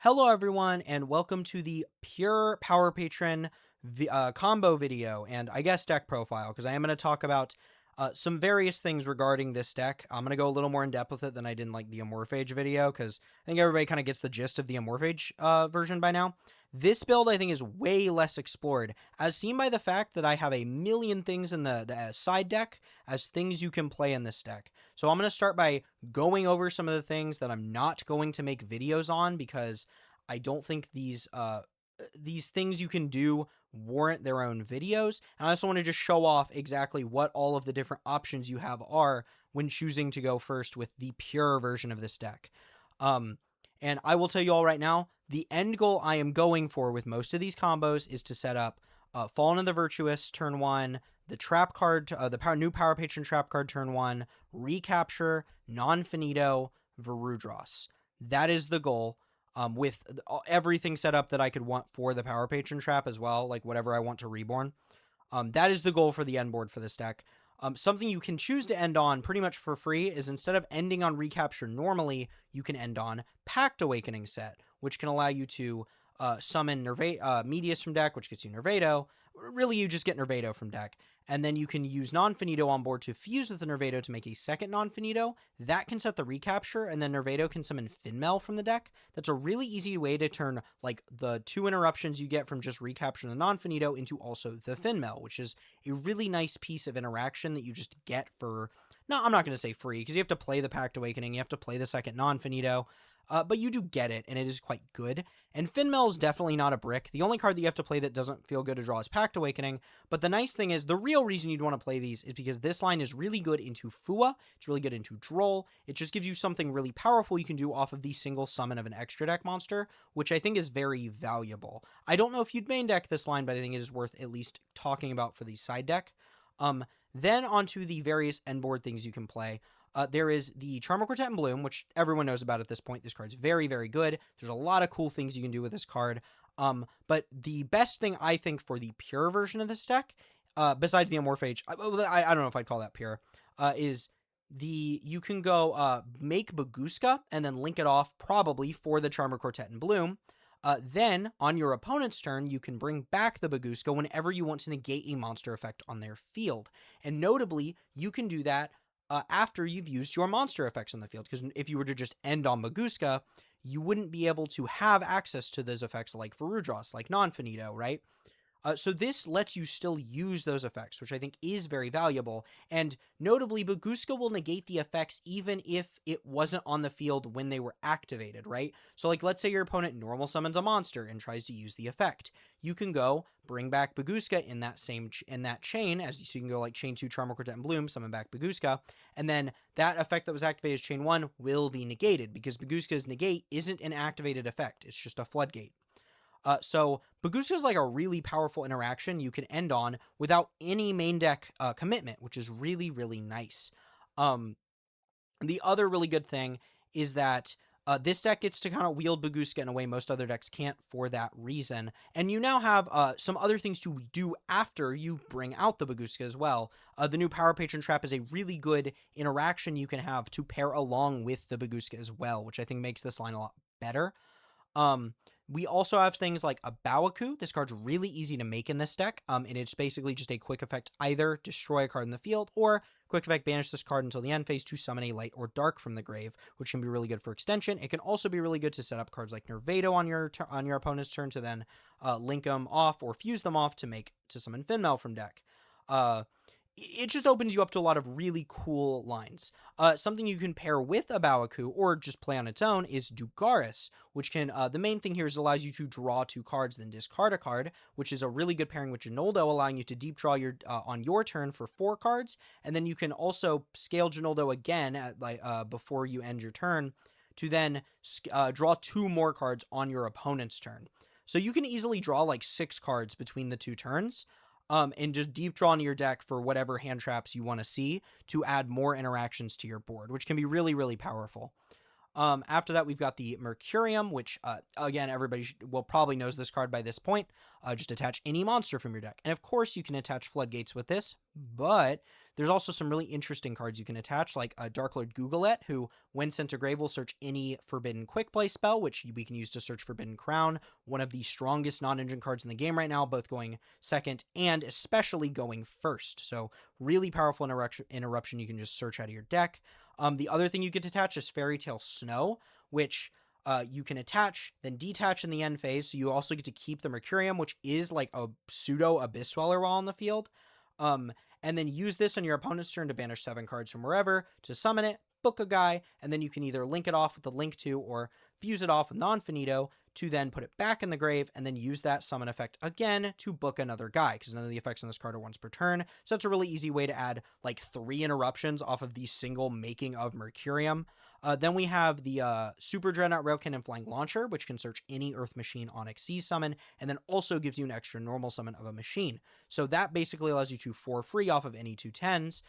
Hello, everyone, and welcome to the Pure Power Patron combo video and I guess deck profile, because I am going to talk about some various things regarding this deck. I'm going to go a little more in depth with it than I did in like the Amorphage video, because I think everybody kind of gets the gist of the Amorphage version by now. This build, I think, is way less explored, as seen by the fact that I have a million things in the side deck as things you can play in this deck. So I'm going to start by going over some of the things that I'm not going to make videos on, because I don't think these things you can do warrant their own videos. And I also want to just show off exactly what all of the different options you have are when choosing to go first with the pure version of this deck. And I will tell you all right now, the end goal I am going for with most of these combos is to set up Fallen of the Virtuous turn 1, the trap card, new Power Patron trap card turn 1, Recapture, Non-Finito, Varudros. That is the goal. With everything set up that I could want for the Power Patron trap as well, like whatever I want to reborn. That is the goal for the end board for this deck. Something you can choose to end on pretty much for free is, instead of ending on Recapture normally, you can end on Pact Awakening set, which can allow you to summon Medius from deck, which gets you Nervedo. Really, you just get Nervedo from deck. And then you can use Non-Finito on board to fuse with the Nervedo to make a second Non-Finito. That can set the Recapture, and then Nervedo can summon Finmel from the deck. That's a really easy way to turn like the 2 interruptions you get from just Recapture the Non-Finito into also the Finmel, which is a really nice piece of interaction that you just get for... No, I'm not going to say free, because you have to play the Pact Awakening, you have to play the second Non-Finito. But you do get it, and it is quite good. And Finmel is definitely not a brick. The only card that you have to play that doesn't feel good to draw is Pact Awakening. But the nice thing is, the real reason you'd want to play these is because this line is really good into Fua. It's really good into Droll. It just gives you something really powerful you can do off of the single summon of an extra deck monster, which I think is very valuable. I don't know if you'd main deck this line, but I think it is worth at least talking about for the side deck. Then onto the various end board things you can play. There is the Charmer Quartet in Bloom, which everyone knows about at this point. This card's very, very good. There's a lot of cool things you can do with this card. But the best thing, I think, for the pure version of this deck, besides the Amorphage, I don't know if I'd call that pure, is you can go make Baguska and then link it off probably for the Charmer Quartet in Bloom. Then, on your opponent's turn, you can bring back the Baguska whenever you want to negate a monster effect on their field. And notably, you can do that after you've used your monster effects on the field, because if you were to just end on Baguska, you wouldn't be able to have access to those effects like Varudros, like Non-Finito, right? So this lets you still use those effects, which I think is very valuable. And notably, Baguska will negate the effects even if it wasn't on the field when they were activated, right? So like, let's say your opponent normal summons a monster and tries to use the effect. You can go bring back Baguska in that chain, so you can go like chain 2 Charmer Quartet and Bloom, summon back Baguska, and then that effect that was activated as chain 1 will be negated, because Baguska's negate isn't an activated effect, it's just a floodgate. So Baguska is like a really powerful interaction you can end on without any main deck commitment, which is really, really nice. The other really good thing is that this deck gets to kind of wield Baguska in a way most other decks can't for that reason. And you now have some other things to do after you bring out the Baguska as well. The new Power Patron Trap is a really good interaction you can have to pair along with the Baguska as well, which I think makes this line a lot better. We also have things like a Bawaku. This card's really easy to make in this deck, and it's basically just a quick effect, either destroy a card in the field, or quick effect banish this card until the end phase to summon a light or dark from the grave, which can be really good for extension. It can also be really good to set up cards like Nervedo on your opponent's turn to then link them off or fuse them off to summon Finmel from deck. It just opens you up to a lot of really cool lines. Something you can pair with a Bawaku or just play on its own is Dugaris, which can, the main thing here is it allows you to draw 2 cards, then discard a card, which is a really good pairing with Jinoldo, allowing you to deep draw on your turn for 4 cards, and then you can also scale Jinoldo again before you end your turn to then draw 2 more cards on your opponent's turn. So you can easily draw like 6 cards between the 2 turns. And just deep draw into your deck for whatever hand traps you want to see to add more interactions to your board, which can be really, really powerful. After that, we've got the Mercurium, which, again, everybody probably knows this card by this point. Just attach any monster from your deck. And of course, you can attach Floodgates with this, but There's also some really interesting cards you can attach, like Dark Lord Googlet, who, when sent to grave, will search any Forbidden Quick Play spell, which we can use to search Forbidden Crown, one of the strongest non-engine cards in the game right now, both going second and especially going first. So really powerful interruption you can just search out of your deck. The other thing you get to attach is Fairy Tale Snow, which you can attach, then detach in the end phase. So you also get to keep the Mercurium, which is like a pseudo Abyss Dweller while on the field. And then use this on your opponent's turn to banish 7 cards from wherever, to summon it, book a guy, and then you can either link it off with the link to or fuse it off with non-finito to then put it back in the grave and then use that summon effect again to book another guy, because none of the effects on this card are once per turn. So that's a really easy way to add like 3 interruptions off of the single making of Mercurium. Then we have the Super Dreadnought Railcannon Flying Launcher, which can search any Earth machine on Xyz summon, and then also gives you an extra normal summon of a machine. So that basically allows you to, for free off of any 2/10s,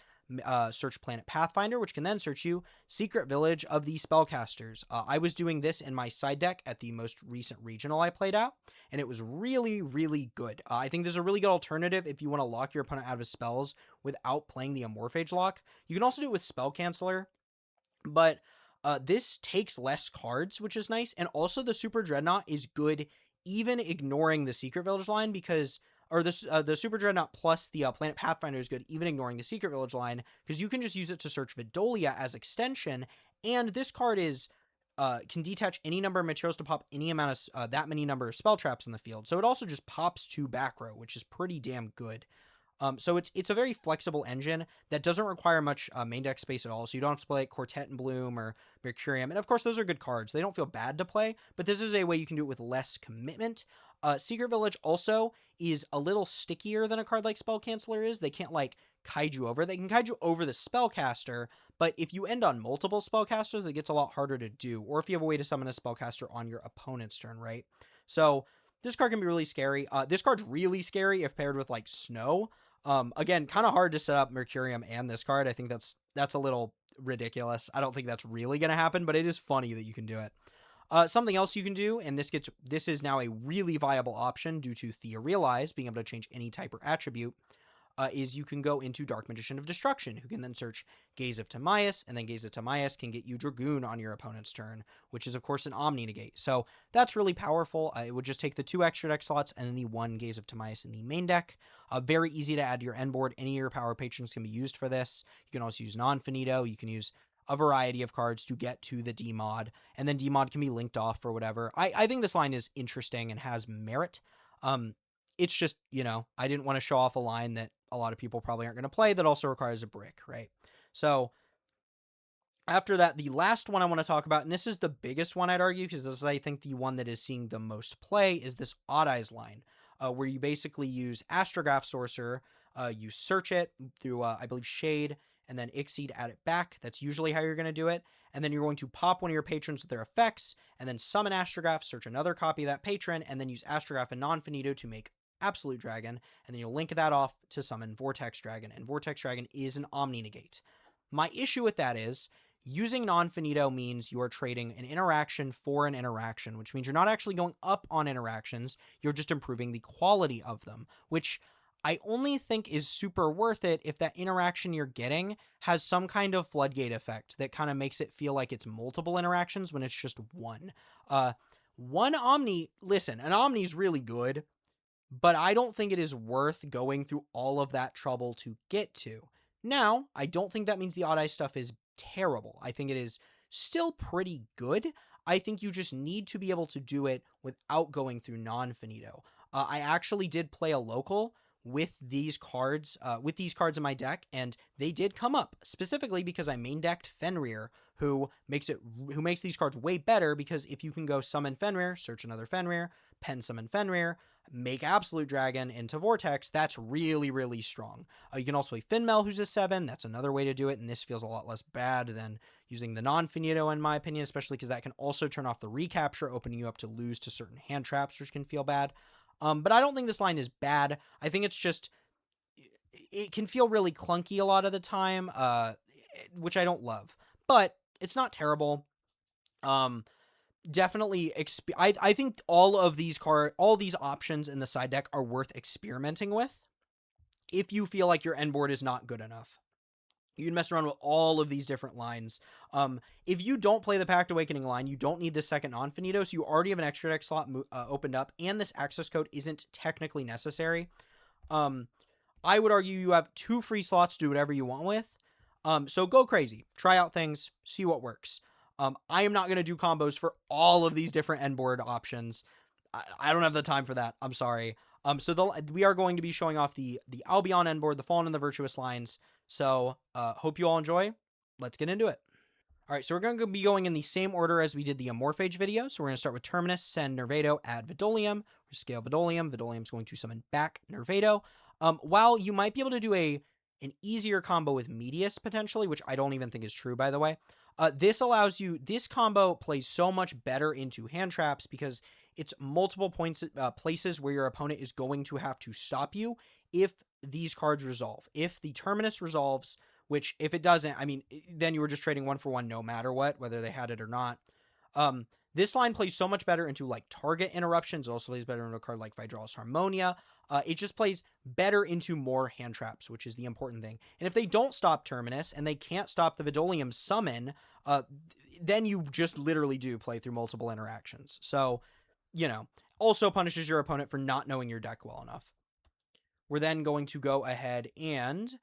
search Planet Pathfinder, which can then search you Secret Village of the Spellcasters. I was doing this in my side deck at the most recent regional I played out, and it was really, really good. I think there's a really good alternative if you want to lock your opponent out of his spells without playing the Amorphage lock. You can also do it with Spell Canceller, but this takes less cards, which is nice, and also the Super Dreadnought is good even ignoring the Secret Village line, because the Super Dreadnought plus the Planet Pathfinder is good even ignoring the Secret Village line, because you can just use it to search Vidolia as extension, and this card is can detach any number of materials to pop any amount of that many number of spell traps in the field. So it also just pops to back row, which is pretty damn good. So it's a very flexible engine that doesn't require much main deck space at all. So you don't have to play like Quartet and Bloom or Mercurium. And of course, those are good cards. They don't feel bad to play, but this is a way you can do it with less commitment. Secret Village also is a little stickier than a card like Spell Canceller is. They can't like kaiju over. They can kaiju over the spellcaster, but if you end on multiple spellcasters, it gets a lot harder to do. Or if you have a way to summon a spellcaster on your opponent's turn, right? So this card can be really scary. This card's really scary if paired with like Snow. Again, kind of hard to set up Mercurium and this card. I think that's a little ridiculous. I don't think that's really going to happen, but it is funny that you can do it. Something else you can do, and this is now a really viable option due to Theorealize, being able to change any type or attribute, is you can go into Dark Magician of Destruction, who can then search Gaze of Timaeus, and then Gaze of Timaeus can get you Dragoon on your opponent's turn, which is, of course, an Omni Negate. So that's really powerful. It would just take the 2 extra deck slots and then the 1 Gaze of Timaeus in the main deck. Very easy to add to your end board. Any of your power patrons can be used for this. You can also use Non-Finito. You can use a variety of cards to get to the D-Mod, and then D-Mod can be linked off or whatever. I think this line is interesting and has merit. It's just, I didn't want to show off a line that a lot of people probably aren't going to play that also requires a brick, right? So after that, the last one I want to talk about, and this is the biggest one I'd argue, because this is, I think, the one that is seeing the most play, is this Odd Eyes line, where you basically use Astrograph Sorcerer, you search it through, I believe, Shade, and then Exceed, add it back. That's usually how you're going to do it. And then you're going to pop one of your patrons with their effects, and then summon Astrograph, search another copy of that patron, and then use Astrograph and Non-Finito to make Absolute Dragon, and then you'll link that off to summon Vortex Dragon, and Vortex Dragon is an Omni Negate. My issue with that is, using Non-Finito means you are trading an interaction for an interaction, which means you're not actually going up on interactions, you're just improving the quality of them, which I only think is super worth it if that interaction you're getting has some kind of floodgate effect that kind of makes it feel like it's multiple interactions when it's just one. One Omni, listen, an Omni's really good, but I don't think it is worth going through all of that trouble to get to. Now, I don't think that means the Odd Eye stuff is terrible. I think it is still pretty good. I think you just need to be able to do it without going through Non-Finito. I actually did play a local with these cards in my deck, and they did come up specifically because I main decked Fenrir, who makes these cards way better, because if you can go summon Fenrir, search another Fenrir, pen summon Fenrir, make Absolute Dragon into Vortex, that's really, really strong. You can also play Finmel, who's a 7. That's another way to do it, and this feels a lot less bad than using the Non-Finito, in my opinion, especially because that can also turn off the recapture, opening you up to lose to certain hand traps, which can feel bad. But I don't think this line is bad. I think it's just, it can feel really clunky a lot of the time, which I don't love. But it's not terrible. Definitely, I think all these options in the side deck are worth experimenting with if you feel like your end board is not good enough. You can mess around with all of these different lines. If you don't play the Pact Awakening line, you don't need this second non-finito, so you already have an extra deck slot opened up, and this access code isn't technically necessary. I would argue you have 2 free slots to do whatever you want with. So go crazy. Try out things. See what works. I am not going to do combos for all of these different end board options. I don't have the time for that. I'm sorry. We are going to be showing off the Albion end board, the Fallen and the Virtuous lines. So hope you all enjoy. Let's get into it. All right, so we're going to be going in the same order as we did the Amorphage video. So we're going to start with Terminus, send Nervedo, add Vidolium. We scale Vidolium. Vidolium's going to summon back Nervedo. While you might be able to do an easier combo with Medius potentially, which I don't even think is true, by the way, this allows you, this combo plays so much better into hand traps because it's multiple places where your opponent is going to have to stop you if these cards resolve. If the Terminus resolves, which if it doesn't, I mean, then you were just trading 1-for-1 no matter what, whether they had it or not. This line plays so much better into like target interruptions. It also plays better into a card like Vidolia Harmonia. It just plays better into more hand traps, which is the important thing. And if they don't stop Terminus and they can't stop the Vidolium summon, then you just literally do play through multiple interactions. So, you know, also punishes your opponent for not knowing your deck well enough. We're then going to go ahead and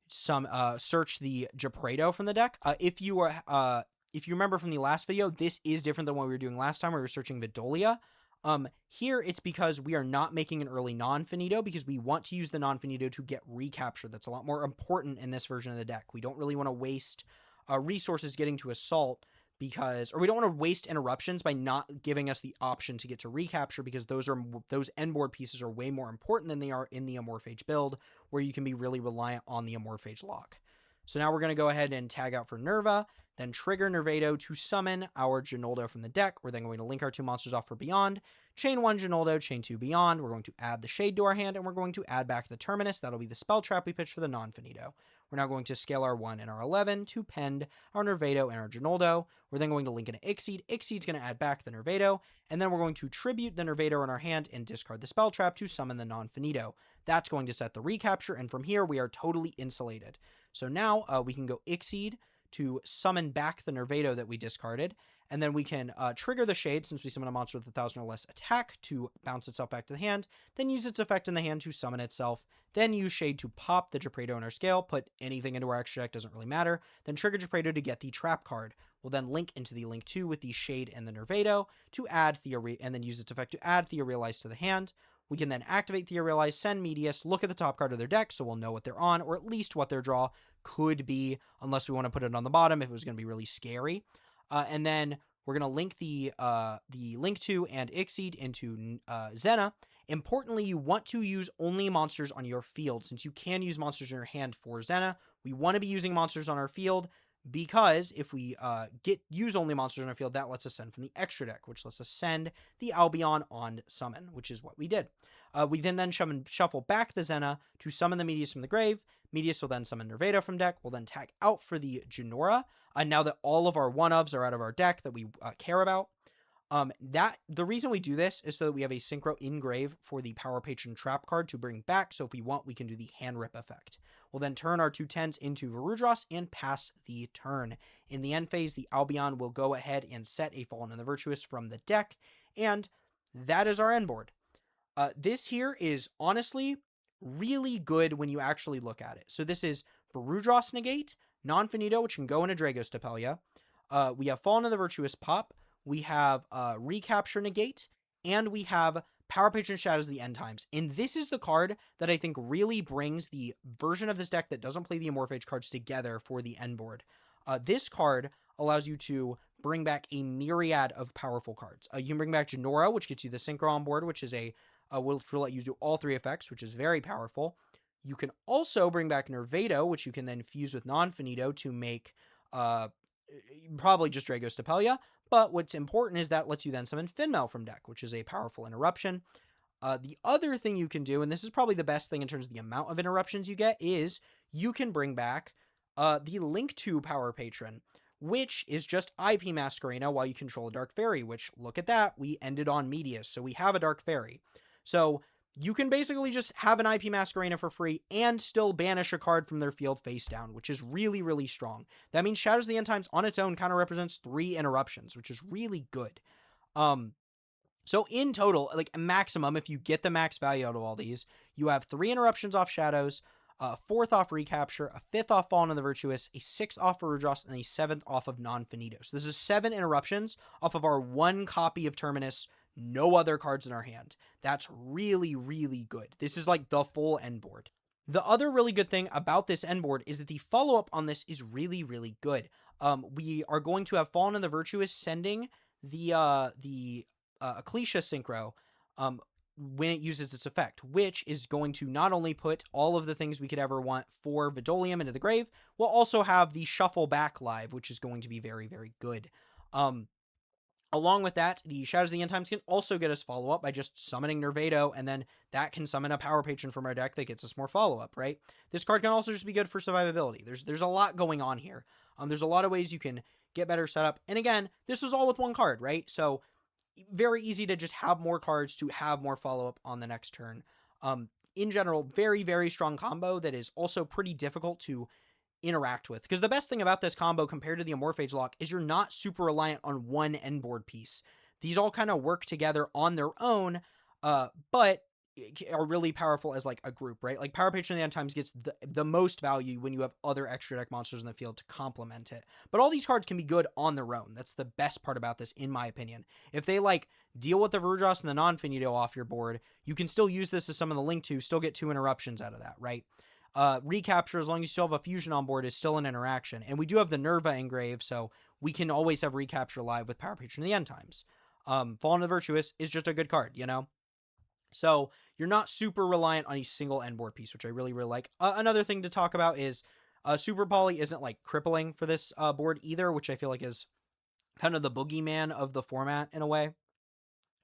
search the Gepredo from the deck. If you remember from the last video, this is different than what we were doing last time. We were searching Vidolia. Here it's because we are not making an early non-finito because we want to use the non-finito to get recapture. That's a lot more important in this version of the deck. We don't really want to waste resources getting to assault or we don't want to waste interruptions by not giving us the option to get to recapture because those end board pieces are way more important than they are in the Amorphage build where you can be really reliant on the Amorphage lock. So now we're going to go ahead and tag out for Nerva, then trigger Nervedo to summon our Ginoldo from the deck. We're then going to link our 2 monsters off for Beyond, chain 1 Ginoldo, chain 2 Beyond. We're going to add the Shade to our hand, and we're going to add back the Terminus. That'll be the spell trap we pitched for the non-finito. We're now going to scale our 1 and our 11 to pend our Nervedo and our Ginoldo. We're then going to link in an Ixeed. Ixeed's going to add back the Nervedo, and then we're going to tribute the Nervedo in our hand and discard the spell trap to summon the non-finito. That's going to set the recapture, and from here we are totally insulated. So now we can go Ixeed to summon back the Nervedo that we discarded, and then we can trigger the Shade since we summon a monster with 1,000 or less attack to bounce itself back to the hand, then use its effect in the hand to summon itself, then use Shade to pop the Gepredo in our scale, put anything into our extra deck, doesn't really matter, then trigger Gepredo to get the trap card. We'll then link into the link 2 with the Shade and the Nervedo to add and then use its effect to add Theorealize to the hand. We can then activate Theorealize, send Medius, look at the top card of their deck so we'll know what they're on, or at least what their draw could be, unless we want to put it on the bottom if it was going to be really scary. And then we're going to link the Link 2 and Ixeed into Zena. Importantly, you want to use only monsters on your field, since you can use monsters in your hand for Zena. We want to be using monsters on our field, because if we use only monsters on our field, that lets us send from the extra deck, which lets us send the Albion on summon, which is what we did. We then shuffle back the Zena to summon the Medius from the grave. Medius will then summon Nervedo from deck. We'll then tag out for the Genora. Now that all of our one-ofs are out of our deck that we care about. The reason we do this is so that we have a Synchro Engrave for the Power Patron trap card to bring back, so if we want, we can do the hand rip effect. We'll then turn our 2 10s into Varudros and pass the turn. In the end phase, the Albion will go ahead and set a Fallen and the Virtuous from the deck, and that is our end board. This here is honestly really good when you actually look at it. So this is Varudros negate, non-finito, which can go into Dragos Tapelia. We have Fallen of the Virtuous pop. We have Recapture negate, and we have Power Patron Shadows the End Times. And this is the card that I think really brings the version of this deck that doesn't play the Amorphage cards together for the end board. This card allows you to bring back a myriad of powerful cards. You can bring back Genora, which gets you the Synchro on board, which is will let you do all 3 effects, which is very powerful. You can also bring back Nervedo, which you can then fuse with non-finito to make probably just Dragos Tapelia. But what's important is that lets you then summon Finmel from deck, which is a powerful interruption. The other thing you can do, and this is probably the best thing in terms of the amount of interruptions you get, is you can bring back the Link 2 Power Patron, which is just IP Masquerena while you control a Dark Fairy, which, look at that, we ended on Medius, so we have a Dark Fairy. So you can basically just have an IP Masquerena for free and still banish a card from their field face down, which is really, really strong. That means Shadows of the End Times on its own kind of represents 3 interruptions, which is really good. So in total, like maximum, if you get the max value out of all these, you have 3 interruptions off Shadows, a 4th off Recapture, a 5th off Fallen of the Virtuous, a 6th off Verudros, and a 7th off of Non-Finito. So this is 7 interruptions off of our 1 copy of Terminus, no other cards in our hand. That's really, really good. This is like the full end board. The other really good thing about this end board is that the follow-up on this is really, really good. We are going to have Fallen of the Virtuous sending the Ecclesia Synchro when it uses its effect, which is going to not only put all of the things we could ever want for Vidolium into the grave, we'll also have the Shuffle Back live, which is going to be very, very good. Along with that, the Shadows of the End Times can also get us follow-up by just summoning Nervedo, and then that can summon a Power Patron from our deck that gets us more follow-up, right? This card can also just be good for survivability. There's a lot going on here. There's a lot of ways you can get better setup. And again, this was all with 1 card, right? So very easy to just have more cards to have more follow-up on the next turn. In general, very, very strong combo that is also pretty difficult to interact with, because the best thing about this combo compared to the Amorphage lock is you're not super reliant on one end board piece. These all kind of work together on their own, but are really powerful as like a group, right? Like Power Patron of the End Times gets the most value when you have other extra deck monsters in the field to complement it. But all these cards can be good on their own. That's the best part about this, in my opinion. If they like deal with the Verudros and the Non-Finito off your board, you can still use this as some of the Link to, still get 2 interruptions out of that, right? Recapture, as long as you still have a fusion on board, is still an interaction. And we do have the Nerva engrave, so we can always have Recapture live with Power Patron of the End Times. Fallen of the Virtuous is just a good card, you know? So you're not super reliant on a single end board piece, which I really, really like. Another thing to talk about is Super Poly isn't like crippling for this board either, which I feel like is kind of the boogeyman of the format in a way.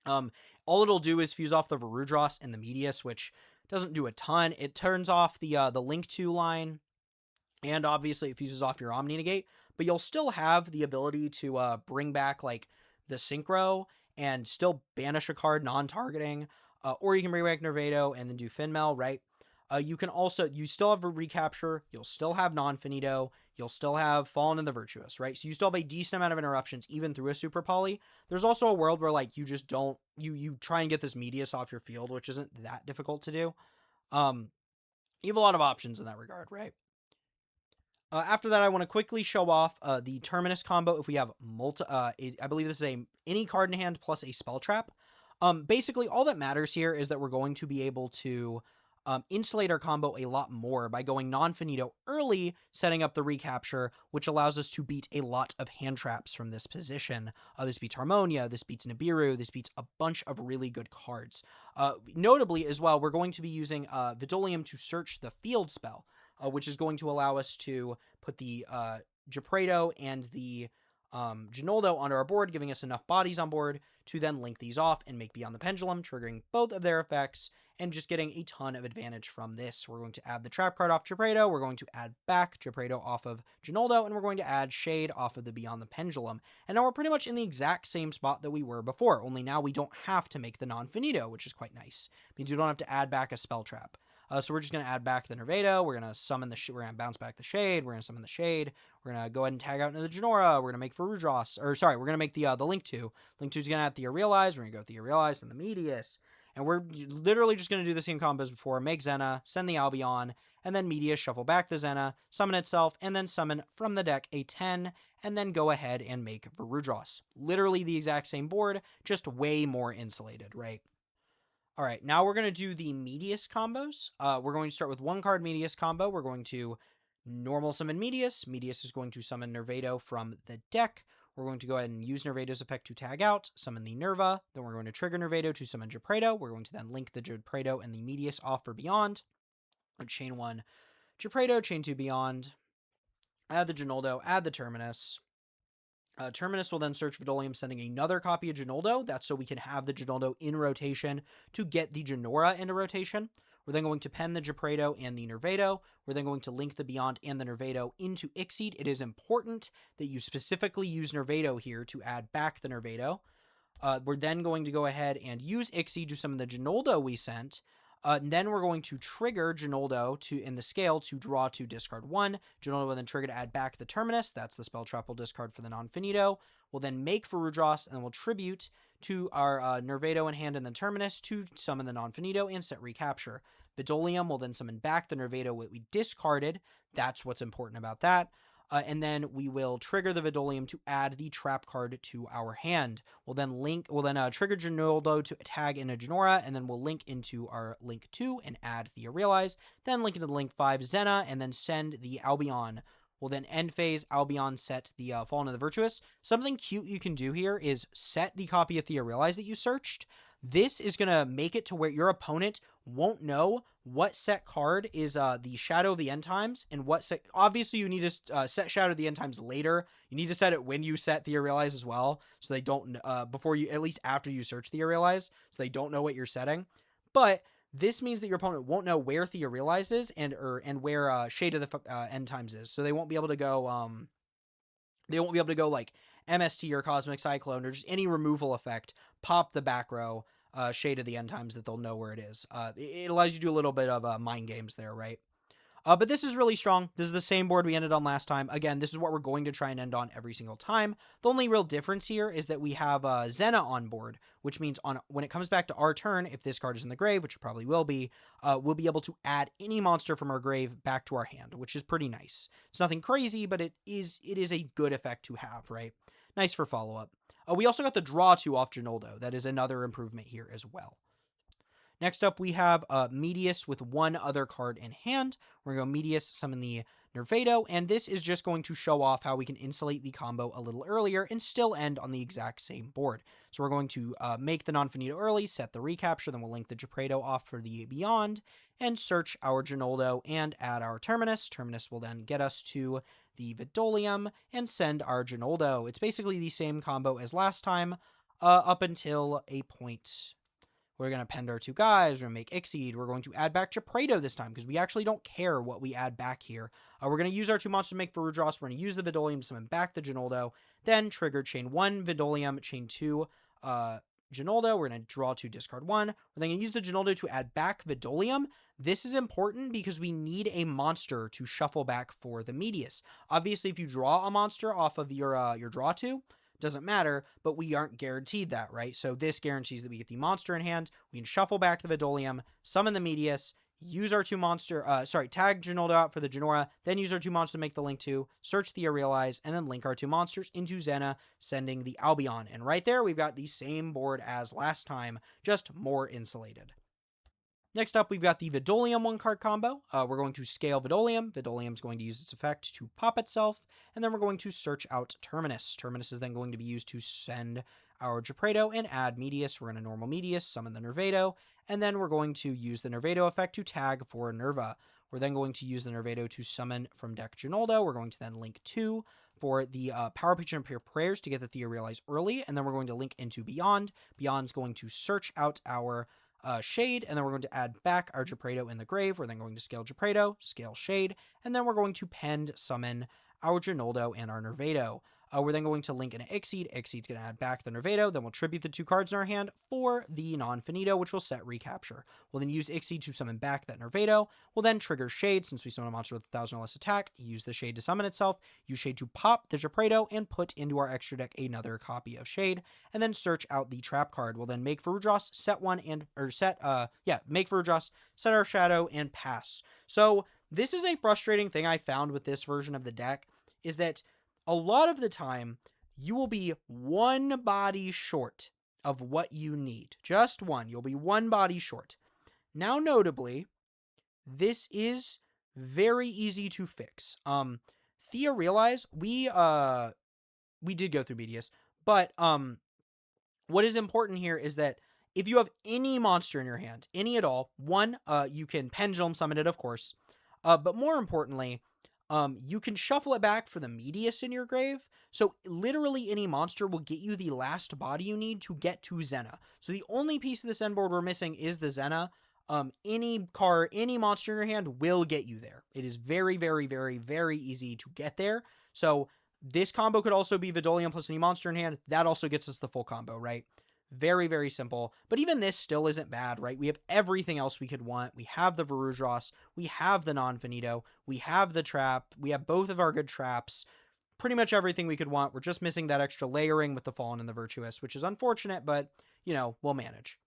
All it'll do is fuse off the Verudros and the Medius, which doesn't do a ton. It turns off the Link 2 line, and obviously it fuses off your Omni Negate, but you'll still have the ability to bring back like the Synchro and still banish a card non-targeting, or you can bring back Nervedo and then do Finmel, right? You still have a Recapture, you'll still have Non-Finito, you'll still have Fallen and the Virtuous, right? So you still have a decent amount of interruptions even through a Super Poly. There's also a world where like you just don't, you try and get this Medius off your field, which isn't that difficult to do. You have a lot of options in that regard, right? After that, I want to quickly show off the Terminus combo. If we have I believe this is any card in hand plus a spell trap. Basically, all that matters here is that we're going to be able to insulate our combo a lot more by going Non-Finito early, setting up the Recapture, which allows us to beat a lot of hand traps from this position. This beats Harmonia, this beats Nibiru, this beats a bunch of really good cards. Notably, as well, we're going to be using Vidolium to search the field spell, which is going to allow us to put the Gepredo and the Ginoldo onto our board, giving us enough bodies on board to then link these off and make Beyond the Pendulum, triggering both of their effects and just getting a ton of advantage from this. We're going to add the trap card off Gepredo, we're going to add back Gepredo off of Ginoldo, and we're going to add Shade off of the Beyond the Pendulum. And now we're pretty much in the exact same spot that we were before, only now we don't have to make the Non-Finito, which is quite nice. It means we don't have to add back a spell trap. So we're just going to add back the Nervedo, we're going to summon we're going to bounce back the Shade, we're going to summon the Shade, we're going to go ahead and tag out into the Genora, we're going to make Verudros, we're going to make the Link 2. Link 2 is going to have the Realize, we're going to go with the Realize and the Medius, and we're literally just going to do the same combos before, make Zena, send the Albion, and then Medius, shuffle back the Zena, summon itself, and then summon from the deck a 10, and then go ahead and make Verudros. Literally the exact same board, just way more insulated, right? All right, now we're going to do the Medius combos. We're going to start with 1-card Medius combo. We're going to normal summon Medius. Medius is going to summon Nervedo from the deck. We're going to go ahead and use Nervedo's effect to tag out, summon the Nerva. Then we're going to trigger Nervedo to summon Gepredo. We're going to then link the Gepredo and the Medius off for Beyond. Chain 1 Gepredo, chain 2 Beyond. Add the Ginoldo, add the Terminus. Terminus will then search Vidolium, sending another copy of Ginoldo. That's so we can have the Ginoldo in rotation to get the Genora into rotation. We're then going to pen the Gepredo and the Nervedo. We're then going to link the Beyond and the Nervedo into Ixeed. It is important that you specifically use Nervedo here to add back the Nervedo. We're then going to go ahead and use Ixeed to summon the Ginoldo we sent. And then we're going to trigger Ginoldo in the scale to draw 2, discard 1. Ginoldo will then trigger to add back the Terminus. That's the spell trap we'll discard for the non-finito. We'll then make Varudras, and then we'll tribute to our Nervedo in hand and the Terminus to summon the non-finito and set recapture. Vidolium will then summon back the Nervedo we discarded. That's what's important about that. And then we will trigger the Vidolium to add the trap card to our hand. We'll then trigger Ginoldo to tag in a Genora, and then we'll link into our Link 2 and add Theorealize. Then link into the Link 5 Zena, and then send the Albion. We'll then end phase Albion set the Fallen of the Virtuous. Something cute you can do here is set the copy of Theorealize that you searched. This is going to make it to where your opponent won't know what set card is the Shadow of the End Times and what set. Obviously, you need to set Shadow of the End Times later. You need to set it when you set Theorealize as well, so they don't before you, at least after you search Theorealize, so they don't know what you're setting. But this means that your opponent won't know where Theorealize is and where Shade of the End Times is, so they won't be able to go. They won't be able to go like MST or Cosmic Cyclone or just any removal effect. Pop the back row. Shade of the End Times that they'll know where it is. It allows you to do a little bit of mind games there, right? But this is really strong. This is the same board we ended on last time. Again, this is what we're going to try and end on every single time. The only real difference here is that we have Zena on board, which means when it comes back to our turn, if this card is in the grave, which it probably will be, we'll be able to add any monster from our grave back to our hand, which is pretty nice. It's nothing crazy, but it is a good effect to have, right? Nice for follow-up. We also got the draw 2 off Ginoldo. That is another improvement here as well. Next up, we have Medius with one other card in hand. We're going to go Medius, summon the Nervedo, and this is just going to show off how we can insulate the combo a little earlier and still end on the exact same board. So we're going to make the non-finito early, set the recapture, then we'll link the Gepredo off for the Beyond, and search our Ginoldo and add our Terminus. Terminus will then get us to the Vidolium and send our Ginoldo. It's basically the same combo as last time, up until a point. We're going to append our 2 guys, we're going to make Exceed, we're going to add back Gepredo this time, because we actually don't care what we add back here. We're going to use our 2 monsters to make Varudras, we're going to use the Vidolium to summon back the Ginoldo, then trigger chain 1 Vidolium, chain 2 Ginoldo, we're going to draw 2, discard 1, we're then going to use the Ginoldo to add back Vidolium. This is important because we need a monster to shuffle back for the Medius. Obviously, if you draw a monster off of your draw 2, doesn't matter, but we aren't guaranteed that, right? So this guarantees that we get the monster in hand, we can shuffle back the Vidolium, summon the Medius, use our 2 monster, tag Ginoldo out for the Genora, then use our 2 monsters to make the Link 2, search Theorealize, and then link our 2 monsters into Zena, sending the Albion. And right there, we've got the same board as last time, just more insulated. Next up, we've got the Vidolium 1-card combo. We're going to scale Vidolium. Vidolium's going to use its effect to pop itself, and then we're going to search out Terminus. Terminus is then going to be used to send our Gepredo and add Medius. We're going to normal Medius, summon the Nervedo, and then we're going to use the Nervedo effect to tag for Nerva. We're then going to use the Nervedo to summon from deck Ginoldo. We're going to then link 2 for the Power Patron Pure Prayers to get the Theorealize early, and then we're going to link into Beyond. Beyond's going to search out our Shade, and then we're going to add back our Gepredo in the grave. We're then going to scale Gepredo, scale Shade, and then we're going to pend summon our Ginoldo and our Nervedo. We're then going to link into Exceed. Exceed's going to add back the Nervedo. Then we'll tribute the 2 cards in our hand for the non-finito, which will set recapture. We'll then use Exceed to summon back that Nervedo. We'll then trigger Shade, since we summon a monster with 1,000 or less attack. Use the Shade to summon itself. Use Shade to pop the Gepredo and put into our extra deck another copy of Shade. And then search out the trap card. We'll then make Varudras, make Varudras, set our Shadow, and pass. So this is a frustrating thing I found with this version of the deck, is that a lot of the time, you will be 1 body short of what you need. Just 1. You'll be 1 body short. Now, notably, this is very easy to fix. Theorealize, we did go through Medius, but what is important here is that if you have any monster in your hand, any at all, 1, you can pendulum summon it, of course, but more importantly, you can shuffle it back for the Medius in your grave. So literally any monster will get you the last body you need to get to Zena. So the only piece of this end board we're missing is the Zena. Any monster in your hand will get you there. It is very, very, very, very easy to get there. So this combo could also be Vidolium plus any monster in hand. That also gets us the full combo, right? Very, very simple. But even this still isn't bad, right? We have everything else we could want. We have the Varudras, we have the non-finito, we have the trap, we have both of our good traps. Pretty much everything we could want. We're just missing that extra layering with the Fallen and the Virtuous, which is unfortunate, but, we'll manage.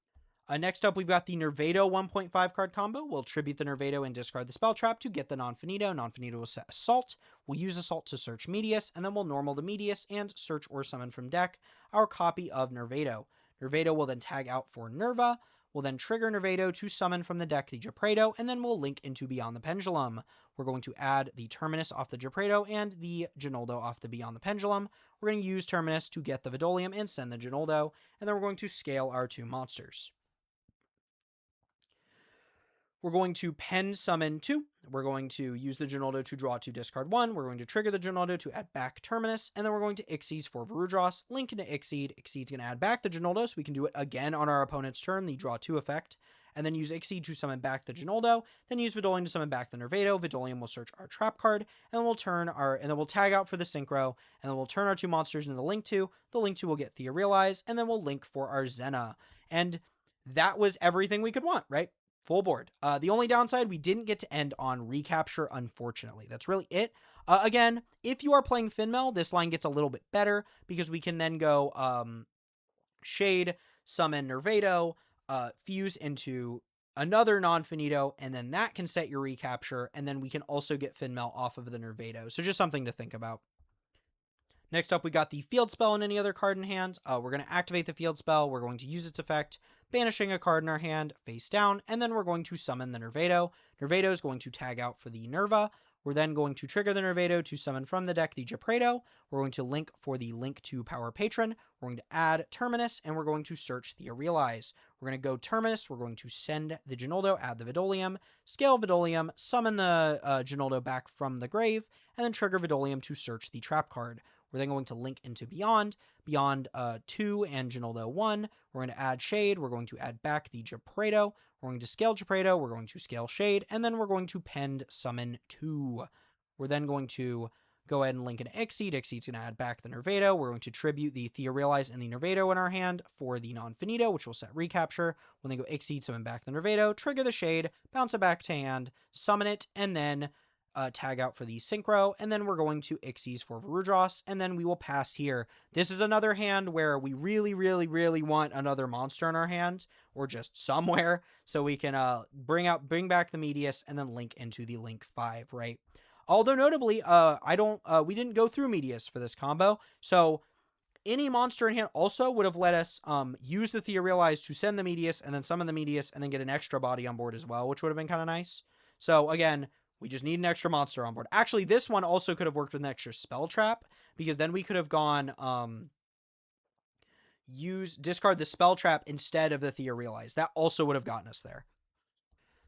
Next up, we've got the Nervedo 1.5 card combo. We'll tribute the Nervedo and discard the spell trap to get the non-finito. Non-finito will set Assault. We'll use Assault to search Medius, and then we'll normal the Medius and search or summon from deck our copy of Nervedo. Nervedo will then tag out for Nerva. We'll then trigger Nervedo to summon from the deck the Gepredo, and then we'll link into Beyond the Pendulum. We're going to add the Terminus off the Gepredo and the Ginoldo off the Beyond the Pendulum. We're going to use Terminus to get the Vidolium and send the Ginoldo, and then we're going to scale our 2 monsters. We're going to pen summon 2. We're going to use the Ginoldo to draw 2, discard 1. We're going to trigger the Ginoldo to add back Terminus, and then we're going to Xyz for Varudras, link into Xyz. Xyz's going to add back the Ginoldo, so we can do it again on our opponent's turn, the draw 2 effect, and then use Xyz to summon back the Ginoldo, then use Vidolium to summon back the Nervedo. Vidolium will search our trap card, and then we'll tag out for the Synchro, and then we'll turn our 2 monsters into the Link 2. The Link 2 will get Theorealize, and then we'll link for our Zena. And that was everything we could want, right? Full board. The only downside, we didn't get to end on recapture, unfortunately. That's really it. Again, if you are playing Finmel, this line gets a little bit better because we can then go Shade, summon Nervedo, fuse into another non-finito, and then that can set your recapture, and then we can also get Finmel off of the Nervedo. So just something to think about. Next up, we got the field spell and any other card in hand. We're going to activate the field spell. We're going to use its effect, banishing a card in our hand face down, and then we're going to summon the Nervedo. Nervedo is going to tag out for the Nerva. We're then going to trigger the Nervedo to summon from the deck the Gepredo. We're going to link for the Link to Power Patron. We're going to add Terminus, and we're going to search Theorealize. We're going to go Terminus. We're going to send the Ginoldo, add the Vidolium, scale Vidolium, summon the Ginoldo back from the grave, and then trigger Vidolium to search the trap card. We're then going to link into Beyond 2 and Ginoldo 1. We're going to add Shade. We're going to add back the Gepredo. We're going to scale Gepredo. We're going to scale Shade. And then we're going to pend summon 2. We're then going to go ahead and link into Xyz. Xyz's going to add back the Nervedo. We're going to tribute the Theorealize and the Nervedo in our hand for the non-finito, which will set recapture. When they go Xyz, summon back the Nervedo, trigger the Shade, bounce it back to hand, summon it, and then tag out for the Synchro, and then we're going to Xyz for Varudras, and then we will pass here. This is another hand where we really, really, really want another monster in our hand, or just somewhere, so we can bring back the Medius, and then link into the Link 5, right? Although notably, we didn't go through Medius for this combo, so any monster in hand also would have let us use the Theorealize to send the Medius, and then summon the Medius, and then get an extra body on board as well, which would have been kind of nice. So again, we just need an extra monster on board. Actually, this one also could have worked with an extra spell trap, because then we could have gone discard the spell trap instead of the Theorealize. That also would have gotten us there.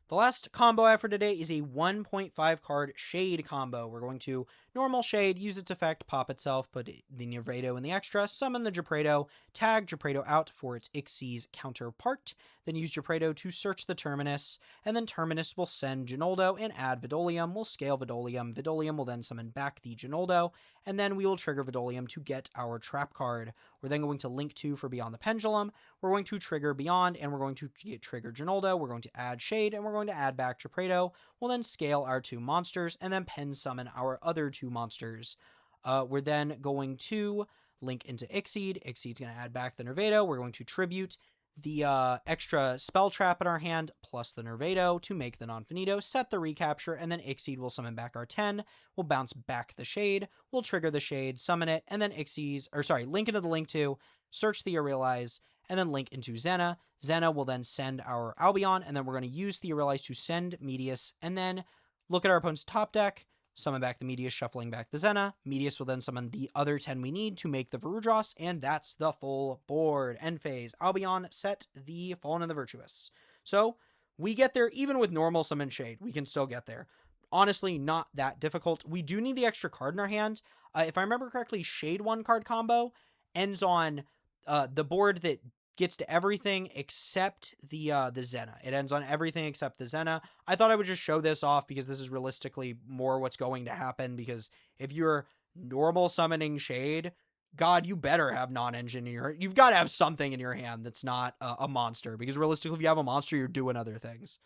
The last combo I have for today is a 1.5 card Shade combo. We're going to normal Shade, use its effect, pop itself, put the Nervedo in the extra, summon the Gepredo, tag Gepredo out for its Xyz counterpart, then use Gepredo to search the Terminus, and then Terminus will send Ginoldo and add Vidolium. We'll scale Vidolium. Vidolium will then summon back the Ginoldo, and then we will trigger Vidolium to get our trap card. We're then going to link 2 for Beyond the Pendulum. We're going to trigger Beyond, and we're going to trigger Ginoldo. We're going to add Shade, and we're going to add back Gepredo. We'll then scale our 2 monsters, and then pen summon our other 2 monsters. We're then going to link into Xyz. Xyz's going to add back the Nervedo. We're going to tribute the extra spell trap in our hand plus the Nervedo to make the non-finito, set the recapture, and then Xyz will summon back our 10. We'll bounce back the Shade. We'll trigger the Shade, summon it, and then link into the Link 2, search Theorealize, and then link into Zena. Zena will then send our Albion, and then we're going to use Theorealize to send Medius, and then look at our opponent's top deck, summon back the Medius, shuffling back the Zena. Medius will then summon the other 10 we need to make the Varudras, and that's the full board. End phase. Albion, set the Fallen and the Virtuous. So, we get there even with normal summon Shade. We can still get there. Honestly, not that difficult. We do need the extra card in our hand. If I remember correctly, Shade 1 card combo ends on the board that gets to everything except the Zena. It ends on everything except the Zena. I thought I would just show this off because this is realistically more what's going to happen, because if you're normal summoning Shade, God, you better have non-engine in your... You've got to have something in your hand that's not a monster, because realistically, if you have a monster, you're doing other things.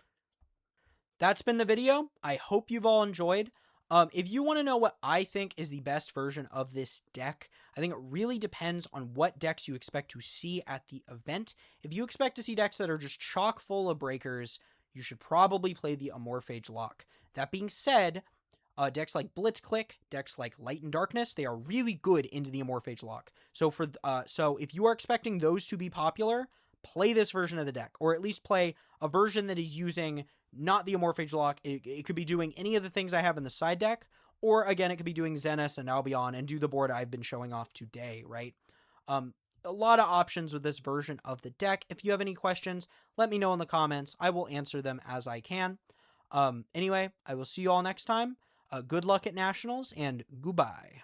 That's been the video. I hope you've all enjoyed. If you want to know what I think is the best version of this deck, I think it really depends on what decks you expect to see at the event. If you expect to see decks that are just chock full of breakers, you should probably play the Amorphage Lock. That being said, decks like Blitzclick, decks like Light and Darkness, they are really good into the Amorphage Lock. So so if you are expecting those to be popular, play this version of the deck, or at least play a version that is using not the Amorphage Lock. It could be doing any of the things I have in the side deck, or again, it could be doing Zenith and Albion and do the board I've been showing off today, right? A lot of options with this version of the deck. If you have any questions, let me know in the comments. I will answer them as I can. Anyway, I will see you all next time. Good luck at Nationals, and goodbye.